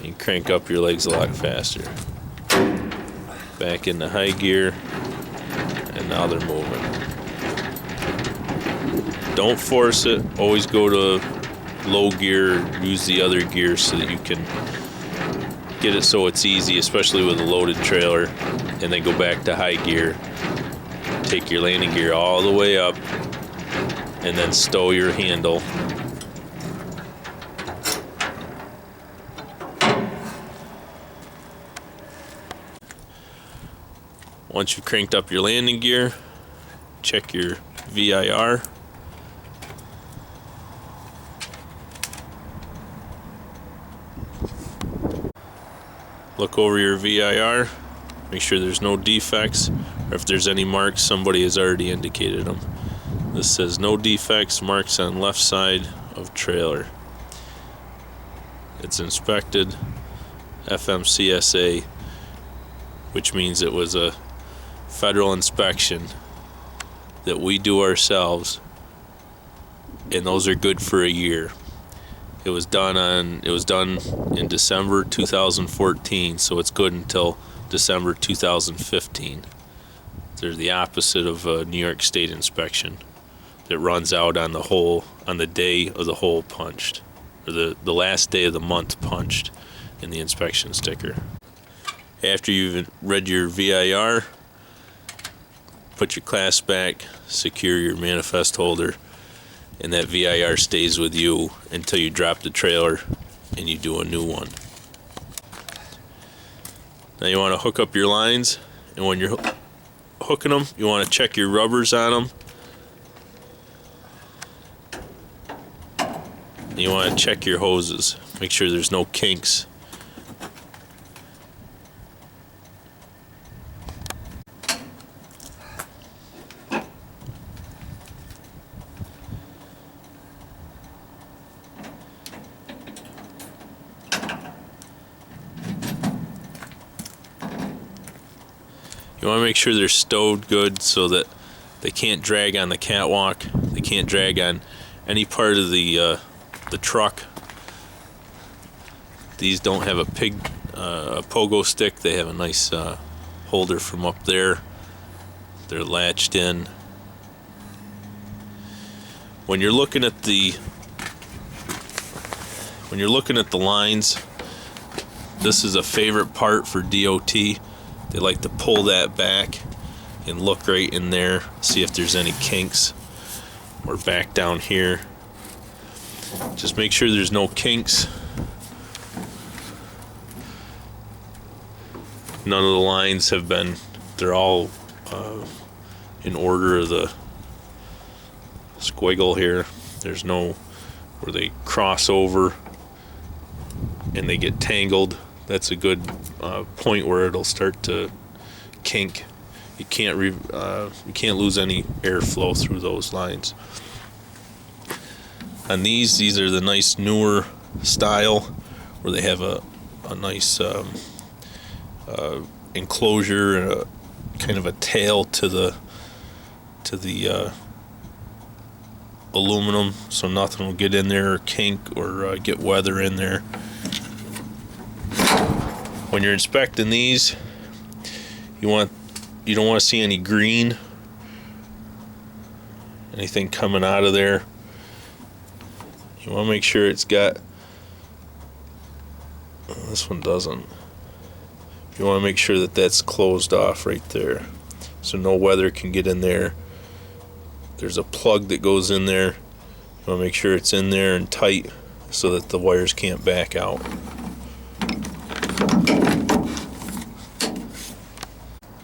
You crank up your legs a lot faster. Back into high gear, and now they're moving. Don't force it. Always go to low gear, use the other gear so that you can get it so it's easy, especially with a loaded trailer, and then go back to high gear. Take your landing gear all the way up, and then stow your handle. Once you've cranked up your landing gear, check your VIR. Look over your VIR, make sure there's no defects, or if there's any marks, somebody has already indicated them. This says no defects, marks on left side of trailer. It's inspected FMCSA, which means it was a federal inspection that we do ourselves, and those are good for a year. It was done in December 2014, so it's good until December 2015. They're the opposite of a New York State inspection that runs out on the day of the hole punched, or the last day of the month punched in the inspection sticker. After you've read your VIR, put your clasp back, secure your manifest holder, and that VIR stays with you until you drop the trailer and you do a new one. Now you want to hook up your lines, and when you're hooking them, you want to check your rubbers on them. And you want to check your hoses, make sure there's no kinks. You want to make sure they're stowed good so that they can't drag on the catwalk. They can't drag on any part of the truck. These don't have a pogo stick. They have a nice holder from up there. They're latched in. When you're looking at the lines, this is a favorite part for DOT. They like to pull that back and look right in there, see if there's any kinks. Or back down here. Just make sure there's no kinks. None of the lines have been, they're all in order of the squiggle here. There's no where they cross over and they get tangled. That's a good point where it'll start to kink. You can't lose any airflow through those lines. On these are the nice newer style where they have a nice enclosure and a kind of a tail to the aluminum, so nothing will get in there or kink or get weather in there. When you're inspecting these, you don't want to see any green, anything coming out of there. You want to make sure it's got, this one doesn't. You want to make sure that that's closed off right there, so no weather can get in there. There's a plug that goes in there. You want to make sure it's in there and tight so that the wires can't back out.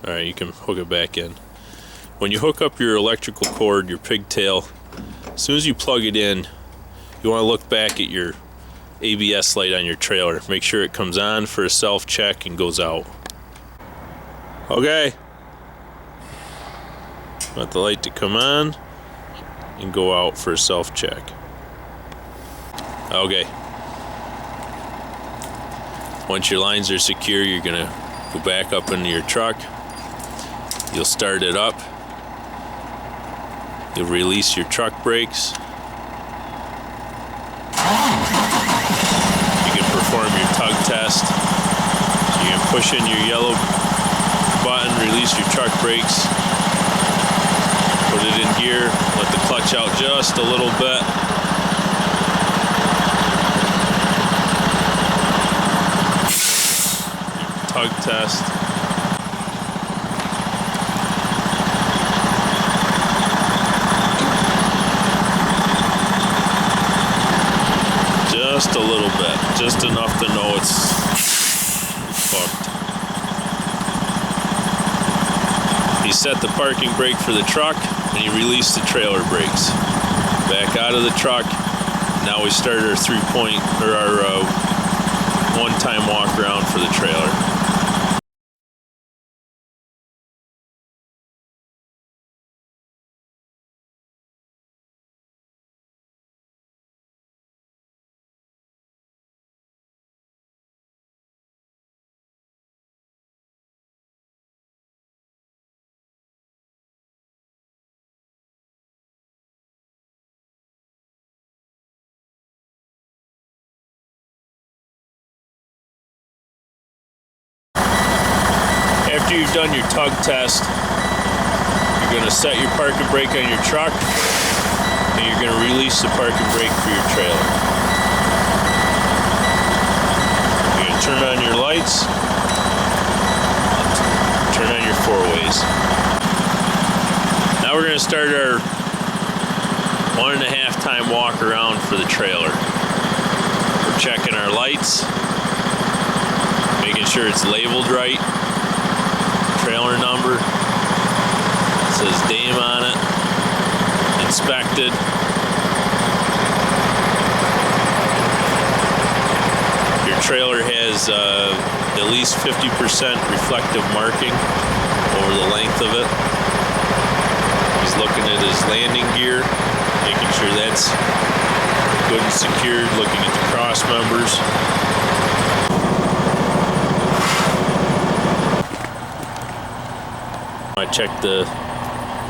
Alright, you can hook it back in. When you hook up your electrical cord, your pigtail, as soon as you plug it in, you want to look back at your ABS light on your trailer. Make sure it comes on for a self-check and goes out. Okay. Want the light to come on and go out for a self-check. Okay. Once your lines are secure, you're gonna go back up into your truck. You'll start it up. You'll release your truck brakes. You can perform your tug test. So you can push in your yellow button, release your truck brakes, put it in gear, let the clutch out just a little bit. Tug test. Just a little bit, just enough to know it's fucked. You set the parking brake for the truck and you release the trailer brakes. Back out of the truck. Now we start our one-time walk around for the trailer. After you've done your tug test, you're going to set your parking brake on your truck and you're going to release the parking brake for your trailer. You're going to turn on your lights, turn on your four-ways. Now we're going to start our 1.5 time walk around for the trailer. We're checking our lights, making sure it's labeled right. Trailer number, it says Dame on it, inspected. Your trailer has at least 50% reflective marking over the length of it. He's looking at his landing gear, making sure that's good and secured, looking at the cross members. I check the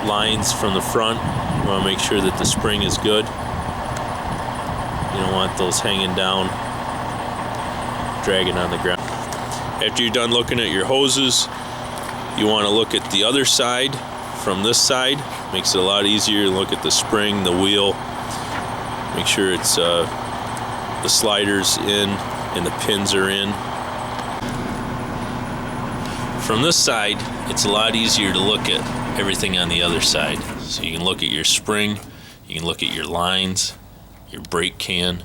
lines from the front. You want to make sure that the spring is good. You don't want those hanging down, dragging on the ground. After you're done looking at your hoses, you want to look at the other side from this side. Makes it a lot easier to look at the spring, the wheel. Make sure it's the sliders in and the pins are in. From this side, it's a lot easier to look at everything on the other side. So you can look at your spring, you can look at your lines, your brake can.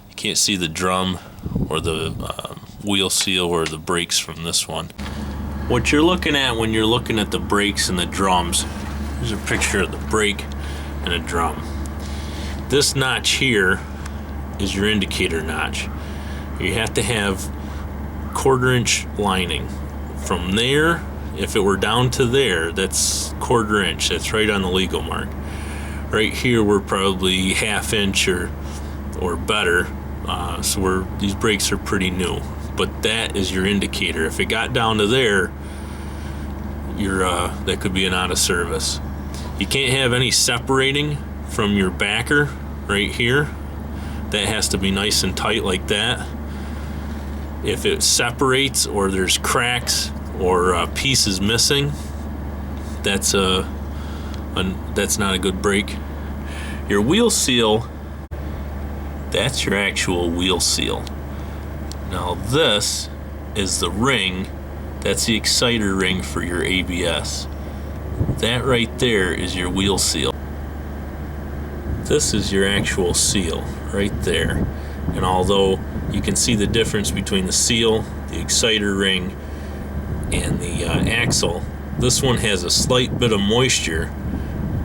You can't see the drum or the wheel seal or the brakes from this one. What you're looking at when you're looking at the brakes and the drums, here's a picture of the brake and a drum. This notch here is your indicator notch. You have to have 1/4 inch lining. From there, if it were down to there, that's 1/4 inch. That's right on the legal mark. Right here, we're probably 1/2 inch or better. So these brakes are pretty new. But that is your indicator. If it got down to there, that could be an out of service. You can't have any separating from your backer right here. That has to be nice and tight like that. If it separates or there's cracks or pieces missing, that's not a good brake. Your wheel seal, that's your actual wheel seal. Now this is the ring, that's the exciter ring for your ABS. That right there is your wheel seal. This is your actual seal right there. And although you can see the difference between the seal, the exciter ring, and the axle, this one has a slight bit of moisture,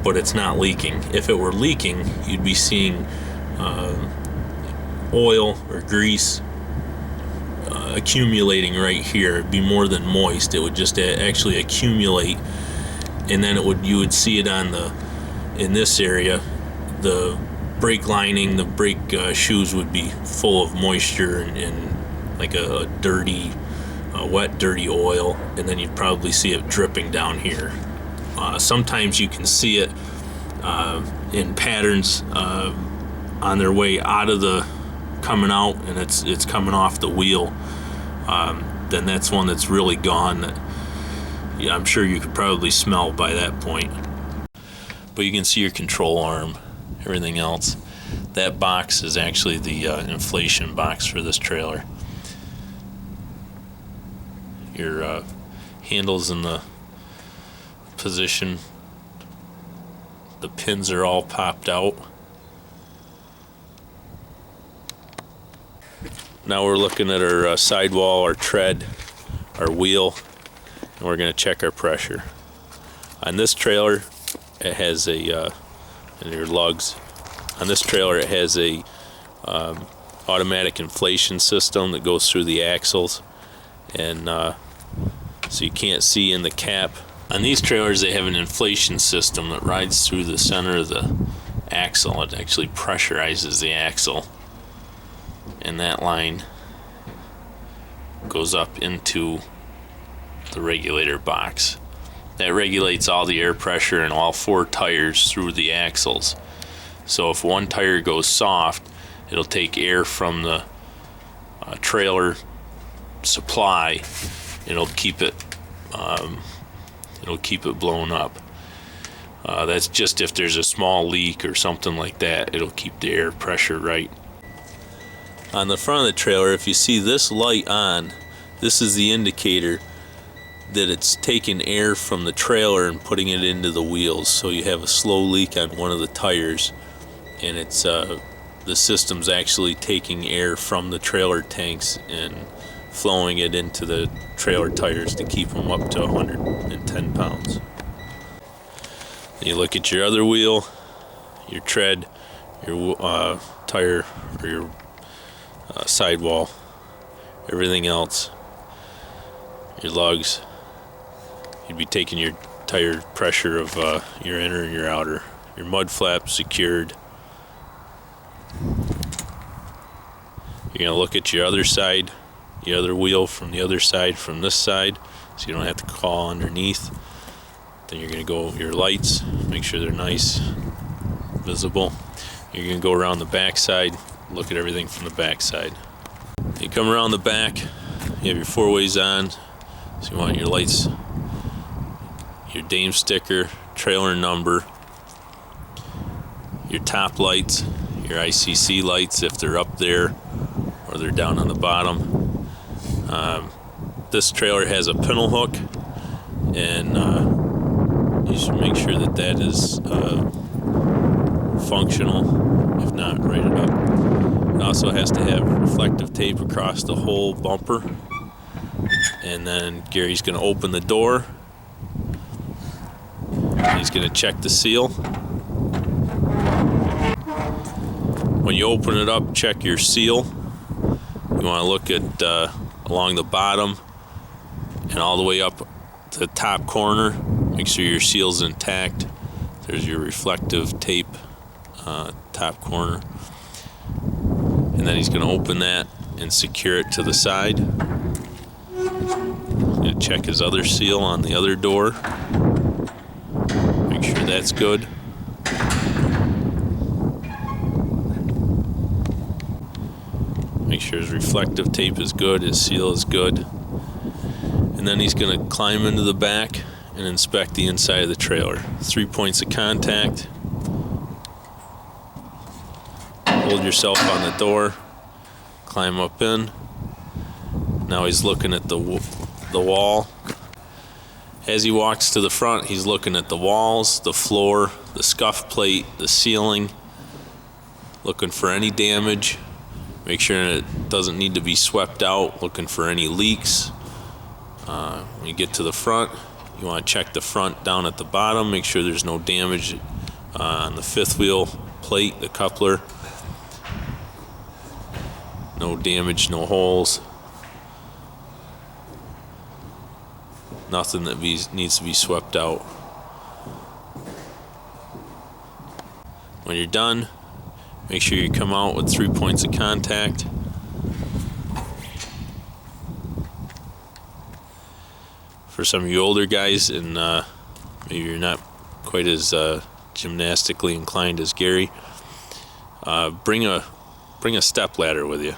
but it's not leaking. If it were leaking, you'd be seeing oil or grease accumulating right here. It'd be more than moist. It would just actually accumulate, and then you would see it in this area. The brake lining, the brake shoes would be full of moisture and like a dirty, wet, dirty oil, and then you'd probably see it dripping down here. Sometimes you can see it in patterns on their way out of the coming out and it's coming off the wheel, then that's one that's really gone. That, yeah, I'm sure you could probably smell by that point. But you can see your control arm, everything else. That box is actually the inflation box for this trailer. Your handles in the position. The pins are all popped out. Now we're looking at our sidewall, our tread, our wheel, and we're going to check our pressure. On this trailer, it has a, and your lugs. On this trailer, it has a automatic inflation system that goes through the axles, and so you can't see in the cap. On these trailers, they have an inflation system that rides through the center of the axle. It actually pressurizes the axle, and that line goes up into the regulator box. That regulates all the air pressure in all 4 tires through the axles. So if one tire goes soft, it'll take air from the trailer supply. It'll keep it blown up. That's just if there's a small leak or something like that. It'll keep the air pressure right. On the front of the trailer, if you see this light on, this is the indicator that it's taking air from the trailer and putting it into the wheels. So you have a slow leak on one of the tires, and it's the system's actually taking air from the trailer tanks and flowing it into the trailer tires to keep them up to 110 pounds. Then you look at your other wheel, your tread, your tire, or your sidewall, everything else, your lugs. You'd be taking your tire pressure of your inner and your outer. Your mud flap secured. You're going to look at your other side, the other wheel from the other side, from this side, so you don't have to crawl underneath. Then you're going to go your lights, make sure they're nice, visible. You're going to go around the back side, look at everything from the back side. You come around the back, you have your 4-ways on, so you want your lights, your Dame sticker, trailer number, your top lights, your ICC lights if they're up there or they're down on the bottom. This trailer has a pintle hook, and you should make sure that that is functional. If not, write it up. It also has to have reflective tape across the whole bumper. And then Gary's going to open the door. He's going to check the seal. When you open it up, check your seal. You want to look at along the bottom and all the way up to the top corner. Make sure your seal's intact. There's your reflective tape top corner. And then he's going to open that and secure it to the side. He's going to check his other seal on the other door. Make sure that's good. Make sure his reflective tape is good, his seal is good. And then he's going to climb into the back and inspect the inside of the trailer. 3 points of contact. Hold yourself on the door, climb up in. Now he's looking at the wall. As he walks to the front, he's looking at the walls, the floor, the scuff plate, the ceiling, looking for any damage. Make sure it doesn't need to be swept out, looking for any leaks. When you get to the front, you want to check the front down at the bottom, make sure there's no damage on the fifth wheel plate, the coupler. No damage, no holes. Nothing that needs to be swept out. When you're done, make sure you come out with 3 points of contact. For some of you older guys, and maybe you're not quite as gymnastically inclined as Gary, bring a bring a step ladder with you,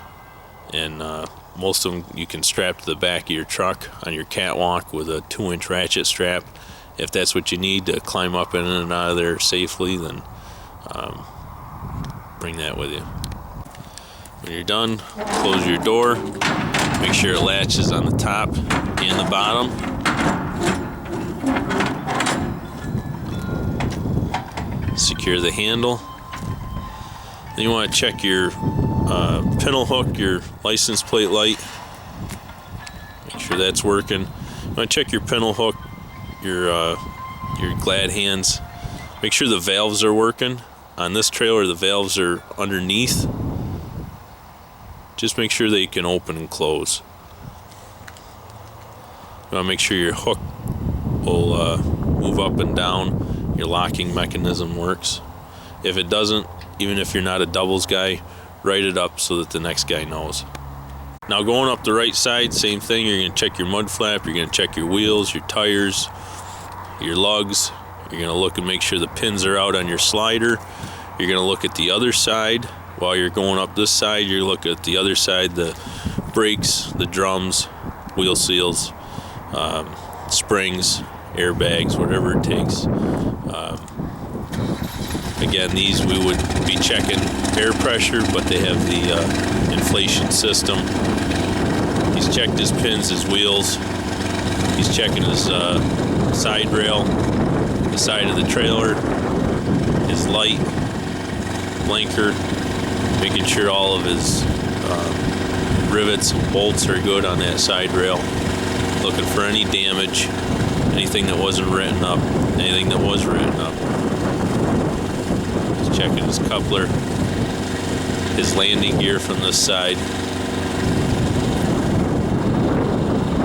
and most of them you can strap to the back of your truck on your catwalk with a 2-inch ratchet strap. If that's what you need to climb up in and out of there safely, then bring that with you. When you're done, close your door. Make sure it latches on the top and the bottom. Secure the handle. Then you want to check your pintle hook, your license plate light. Make sure that's working. You want to check your pintle hook, your glad hands. Make sure the valves are working. On this trailer, the valves are underneath. Just make sure they can open and close. You want to make sure your hook will move up and down. Your locking mechanism works. If it doesn't, even if you're not a doubles guy, write it up so that the next guy knows. Now going up the right side, same thing. You're going to check your mud flap. You're going to check your wheels, your tires, your lugs. You're going to look and make sure the pins are out on your slider. You're going to look at the other side. While you're going up this side, you look at the other side, the brakes, the drums, wheel seals, springs, airbags, whatever it takes. Again, these we would be checking air pressure, but they have the inflation system. He's checked his pins, his wheels. He's checking his side rail, the side of the trailer, his light, blinker, making sure all of his rivets and bolts are good on that side rail. Looking for any damage, anything that wasn't written up, anything that was written up. He's checking his coupler, his landing gear from this side,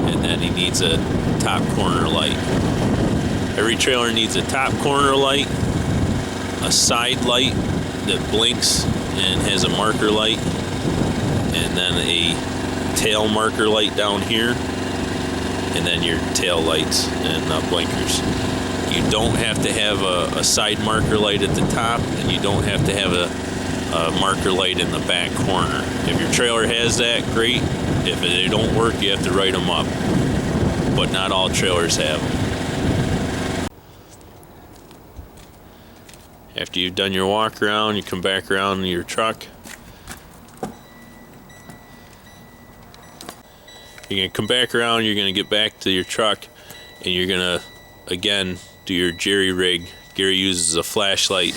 and then he needs a top corner light. Every trailer needs a top corner light, a side light that blinks and has a marker light, and then a tail marker light down here, and then your tail lights and blinkers. You don't have to have a side marker light at the top, and you don't have to have a marker light in the back corner. If your trailer has that, great. If they don't work, you have to write them up, but not all trailers have them. After you've done your walk around, you come back around to your truck. You're going to come back around, you're going to get back to your truck, and you're going to, again, do your jerry rig. Gary uses a flashlight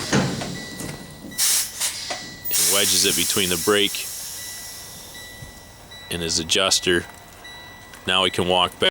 and wedges it between the brake and his adjuster. Now we can walk back.